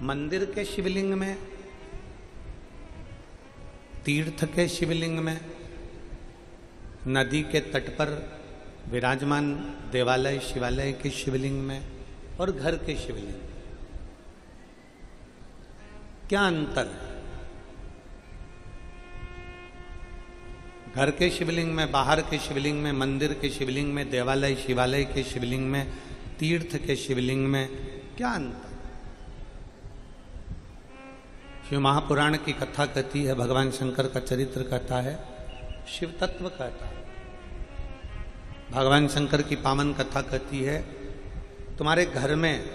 मंदिर के शिवलिंग में, तीर्थ के शिवलिंग में, नदी के तट पर विराजमान देवालय शिवालय के शिवलिंग में और घर के शिवलिंग में क्या अंतर है? घर के शिवलिंग में, बाहर के शिवलिंग में, मंदिर के शिवलिंग में, देवालय शिवालय के शिवलिंग में, तीर्थ के शिवलिंग में क्या अंतर? शिव महापुराण की कथा कहती है, भगवान शंकर का चरित्र कहता है, शिव तत्व कहता है। भगवान शंकर की पावन कथा कहती है, तुम्हारे घर में,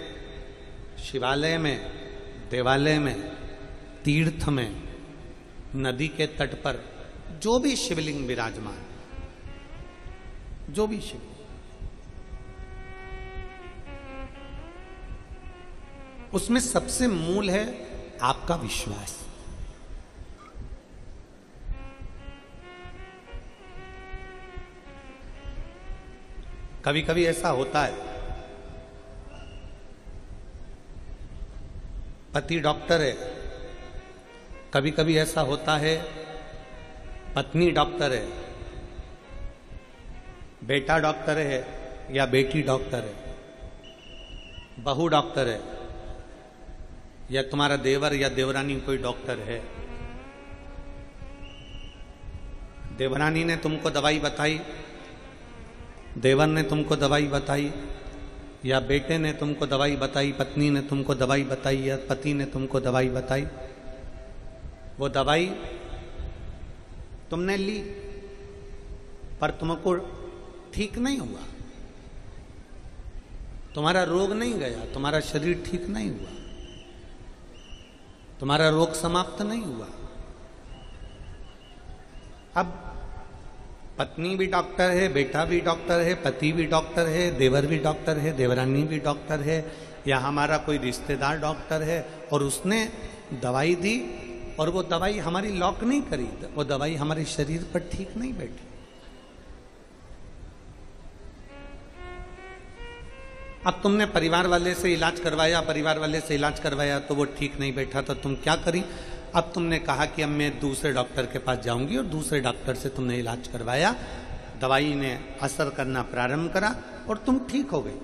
शिवालय में, देवालय में, तीर्थ में, नदी के तट पर जो भी शिवलिंग विराजमान, जो भी शिवलिंग, उसमें सबसे मूल है आपका विश्वास। कभी कभी ऐसा होता है, पति डॉक्टर है, कभी कभी ऐसा होता है पत्नी डॉक्टर है, बेटा डॉक्टर है या बेटी डॉक्टर है, बहू डॉक्टर है या तुम्हारा देवर या देवरानी कोई डॉक्टर है। देवरानी ने तुमको दवाई बताई, देवर ने तुमको दवाई बताई, या बेटे ने तुमको दवाई बताई, पत्नी ने तुमको दवाई बताई, या पति ने तुमको दवाई बताई। वो दवाई तुमने ली पर तुमको ठीक नहीं हुआ, तुम्हारा रोग नहीं गया, तुम्हारा शरीर ठीक नहीं हुआ, तुम्हारा रोग समाप्त नहीं हुआ। अब पत्नी भी डॉक्टर है, बेटा भी डॉक्टर है, पति भी डॉक्टर है, देवर भी डॉक्टर है, देवरानी भी डॉक्टर है, या हमारा कोई रिश्तेदार डॉक्टर है और उसने दवाई दी और वो दवाई हमारी लॉक नहीं करी, वो दवाई हमारे शरीर पर ठीक नहीं बैठी। अब तुमने परिवार वाले से इलाज करवाया, परिवार वाले से इलाज करवाया तो वो ठीक नहीं बैठा, तो तुम क्या करी? अब तुमने कहा कि अब मैं दूसरे डॉक्टर के पास जाऊंगी, और दूसरे डॉक्टर से तुमने इलाज करवाया, दवाई ने असर करना प्रारंभ करा और तुम ठीक हो गई।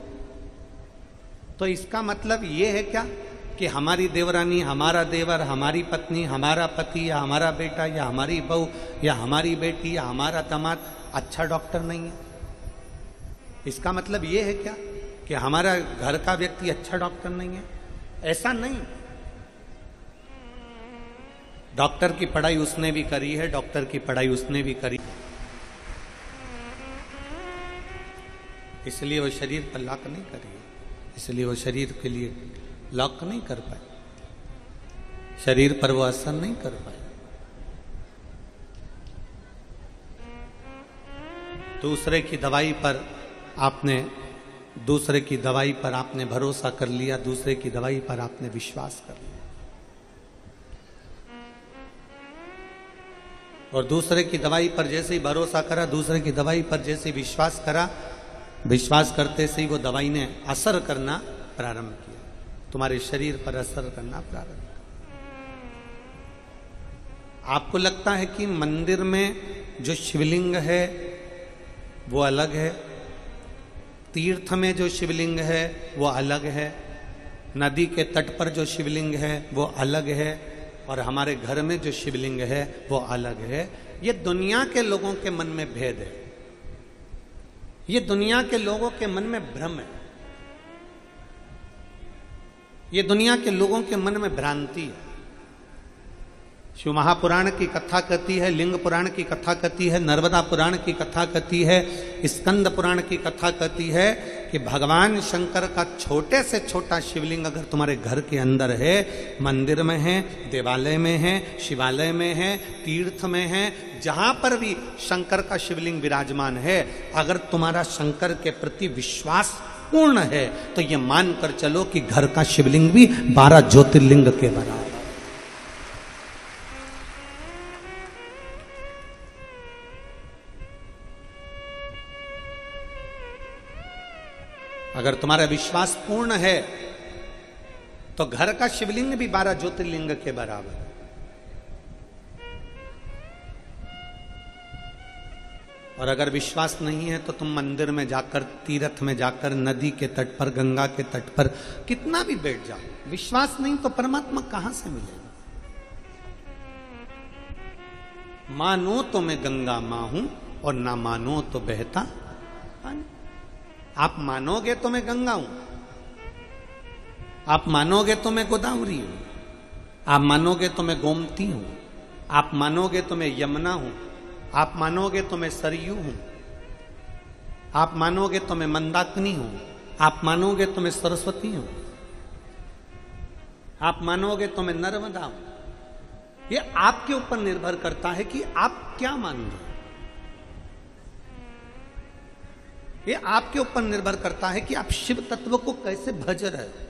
तो इसका मतलब ये है क्या कि हमारी देवरानी, हमारा देवर, हमारी पत्नी, हमारा पति, या हमारा बेटा, या हमारी बहू, या हमारी बेटी, या हमारा दामाद अच्छा डॉक्टर नहीं है? इसका मतलब ये है क्या कि हमारा घर का व्यक्ति अच्छा डॉक्टर नहीं है? ऐसा नहीं। डॉक्टर की पढ़ाई उसने भी करी है, डॉक्टर की पढ़ाई उसने भी करी, इसलिए वो शरीर पर लॉक नहीं करी, इसलिए वो शरीर के लिए लॉक नहीं कर पाए, शरीर पर वो असर नहीं कर पाए। दूसरे की दवाई पर आपने भरोसा कर लिया, दूसरे की दवाई पर आपने विश्वास कर लिया, और दूसरे की दवाई पर जैसे ही भरोसा करा, दूसरे की दवाई पर जैसे ही विश्वास करा, विश्वास करते से ही वो दवाई ने असर करना प्रारंभ किया, तुम्हारे शरीर पर असर करना प्रारंभ किया। आपको लगता है कि मंदिर में जो शिवलिंग है वो अलग है, तीर्थ में जो शिवलिंग है वो अलग है, नदी के तट पर जो शिवलिंग है वो अलग है, और हमारे घर में जो शिवलिंग है वो अलग है। ये दुनिया के लोगों के मन में भेद है, ये दुनिया के लोगों के मन में भ्रम है, ये दुनिया के लोगों के मन में भ्रांति है। शिव महापुराण की कथा कहती है, लिंग पुराण की कथा कहती है, नर्मदा पुराण की कथा कहती है, स्कंद पुराण की कथा कहती है कि भगवान शंकर का छोटे से छोटा शिवलिंग अगर तुम्हारे घर के अंदर है, मंदिर में है, देवालय में है, शिवालय में है, तीर्थ में है, जहां पर भी शंकर का शिवलिंग विराजमान है, अगर तुम्हारा शंकर के प्रति विश्वास पूर्ण है तो ये मानकर चलो कि घर का शिवलिंग भी 12 ज्योतिर्लिंग के बराबर। अगर तुम्हारा विश्वास पूर्ण है तो घर का शिवलिंग भी 12 ज्योतिर्लिंग के बराबर है। और अगर विश्वास नहीं है तो तुम मंदिर में जाकर, तीर्थ में जाकर, नदी के तट पर, गंगा के तट पर कितना भी बैठ जाओ, विश्वास नहीं तो परमात्मा कहां से मिलेगा? मानो तो मैं गंगा मां हूं और ना मानो तो बहता पानी। आप मानोगे तो मैं गंगा हूं, आप मानोगे तो मैं गोदावरी हूं, आप मानोगे तो मैं गोमती हूं, आप मानोगे तो मैं यमुना हूं, आप मानोगे तो मैं सरयू हूं, आप मानोगे तो मैं मंदाकिनी हूं, आप मानोगे तो मैं सरस्वती हूं, आप मानोगे तो मैं नर्मदा हूं। ये आपके ऊपर निर्भर करता है कि आप क्या मान रहे। ये आपके ऊपर निर्भर करता है कि आप शिव तत्व को कैसे भज रहे हो।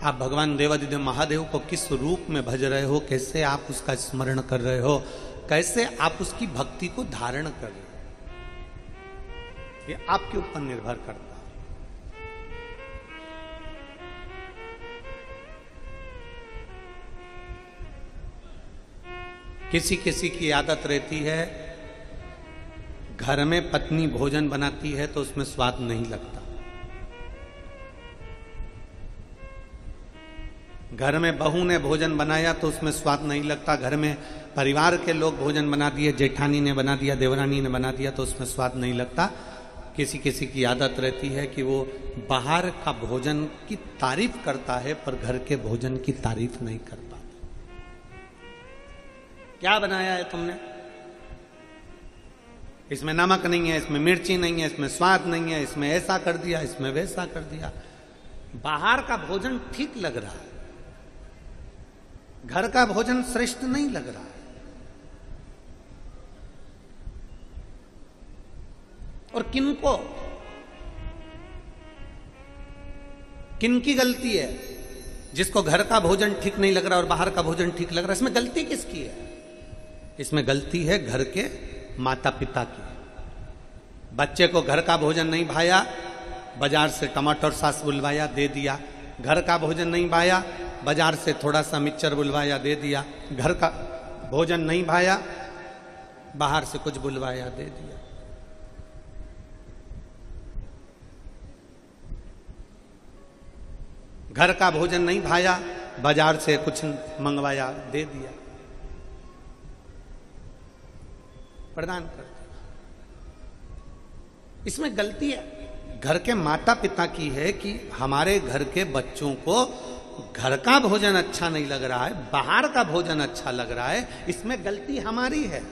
आप भगवान देवादिदेव महादेव को किस रूप में भज रहे हो, कैसे आप उसका स्मरण कर रहे हो, कैसे आप उसकी भक्ति को धारण कर रहे हो, ये आपके ऊपर निर्भर करता है। किसी किसी की आदत रहती है, घर में पत्नी भोजन बनाती है तो उसमें स्वाद नहीं लगता, घर में बहू ने भोजन बनाया तो उसमें स्वाद नहीं लगता, घर में परिवार के लोग भोजन बना दिए, जेठानी ने बना दिया, देवरानी ने बना दिया तो उसमें स्वाद नहीं लगता। किसी किसी की आदत रहती है कि वो बाहर का भोजन की तारीफ करता है पर घर के भोजन की तारीफ नहीं कर पाता। क्या बनाया है तुमने? इसमें नमक नहीं है, इसमें मिर्ची नहीं है, इसमें स्वाद नहीं है, इसमें ऐसा कर दिया, इसमें वैसा कर दिया। बाहर का भोजन ठीक लग रहा है, घर का भोजन श्रेष्ठ नहीं लग रहा है। और किनकी गलती है? जिसको घर का भोजन ठीक नहीं लग रहा और बाहर का भोजन ठीक लग रहा है, इसमें गलती किसकी है? इसमें गलती है घर के माता पिता की। बच्चे को घर का भोजन नहीं भाया, बाजार से टमाटर सॉस बुलवाया, दे दिया। घर का भोजन नहीं भाया, बाजार से थोड़ा सा मिक्सचर बुलवाया, दे दिया। घर का भोजन नहीं भाया, बाहर से कुछ बुलवाया, दे दिया। घर का भोजन नहीं भाया, बाजार से कुछ मंगवाया, दे दिया, प्रदान कर दिया। इसमें गलती है घर के माता पिता की है कि हमारे घर के बच्चों को घर का भोजन अच्छा नहीं लग रहा है, बाहर का भोजन अच्छा लग रहा है। इसमें गलती हमारी है,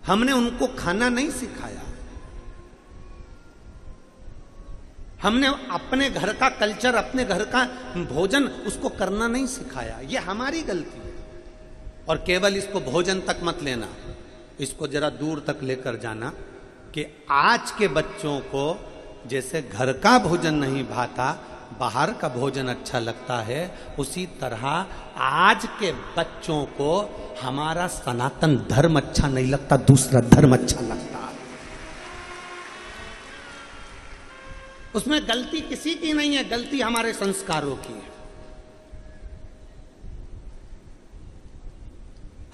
हमने उनको खाना नहीं सिखाया, हमने अपने घर का कल्चर, अपने घर का भोजन उसको करना नहीं सिखाया। ये हमारी गलती है। और केवल इसको भोजन तक मत लेना, इसको जरा दूर तक लेकर जाना कि आज के बच्चों को जैसे घर का भोजन नहीं भाता, बाहर का भोजन अच्छा लगता है, उसी तरह आज के बच्चों को हमारा सनातन धर्म अच्छा नहीं लगता, दूसरा धर्म अच्छा लगता है। उसमें गलती किसी की नहीं है, गलती हमारे संस्कारों की है।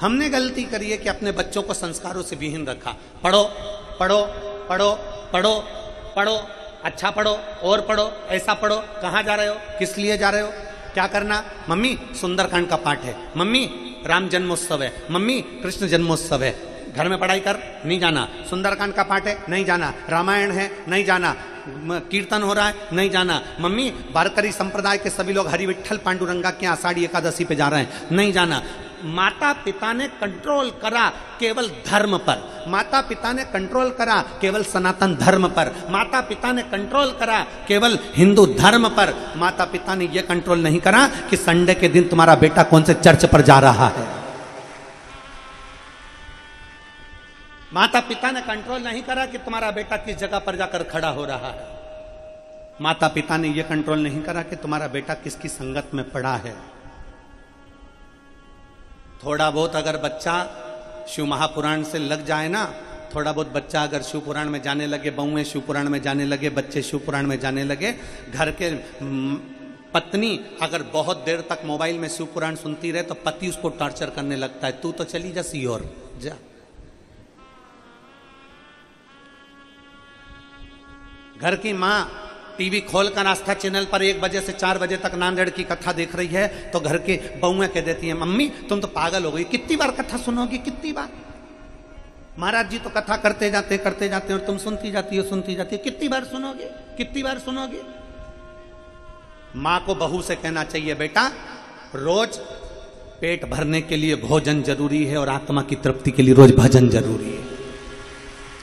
हमने गलती करी है कि अपने बच्चों को संस्कारों से विहीन रखा। पढ़ो पढ़ो पढ़ो पढ़ो पढ़ो, अच्छा पढ़ो और पढ़ो, ऐसा पढ़ो। कहाँ जा रहे हो? किस लिए जा रहे हो? क्या करना? मम्मी सुंदरकांड का पाठ है, मम्मी राम जन्मोत्सव है, मम्मी कृष्ण जन्मोत्सव है। घर में पढ़ाई कर, नहीं जाना। सुंदरकांड का पाठ है, नहीं जाना। रामायण है, नहीं जाना। कीर्तन हो रहा है, नहीं जाना। मम्मी वारकरी संप्रदाय के सभी लोग हरि विठ्ठल पांडुरंगा के आषाढ़ी एकादशी पे जा रहे हैं, नहीं जाना। माता पिता ने कंट्रोल करा केवल धर्म पर, माता पिता ने कंट्रोल करा केवल सनातन धर्म पर, माता पिता ने कंट्रोल करा केवल हिंदू धर्म पर। माता पिता ने यह कंट्रोल नहीं करा कि संडे के दिन तुम्हारा बेटा कौन से चर्च पर जा रहा है। माता पिता ने कंट्रोल नहीं करा कि तुम्हारा बेटा किस जगह पर जाकर खड़ा हो रहा है। माता पिता ने यह कंट्रोल नहीं करा कि तुम्हारा बेटा किसकी संगत में पड़ा है। थोड़ा बहुत अगर बच्चा शिव महापुराण से लग जाए ना थोड़ा बहुत बच्चा अगर शिव पुराण में जाने लगे, बहुएं शिव पुराण में जाने लगे, बच्चे शिव पुराण में जाने लगे, घर के पत्नी अगर बहुत देर तक मोबाइल में शिव पुराण सुनती रहे तो पति उसको टॉर्चर करने लगता है, तू तो चली जा सी और जा। घर की माँ टीवी खोलकर आस्था चैनल पर 1 बजे से 4 बजे तक नांदेड़ की कथा देख रही है तो घर के बहुएं कह देती हैं, मम्मी तुम तो पागल हो गई, कितनी बार कथा सुनोगी, कितनी बार? महाराज जी तो कथा करते जाते और तुम सुनती जाती हो, कितनी बार सुनोगे, कितनी बार सुनोगे? माँ को बहू से कहना चाहिए, बेटा रोज पेट भरने के लिए भोजन जरूरी है और आत्मा की तृप्ति के लिए रोज भजन जरूरी है।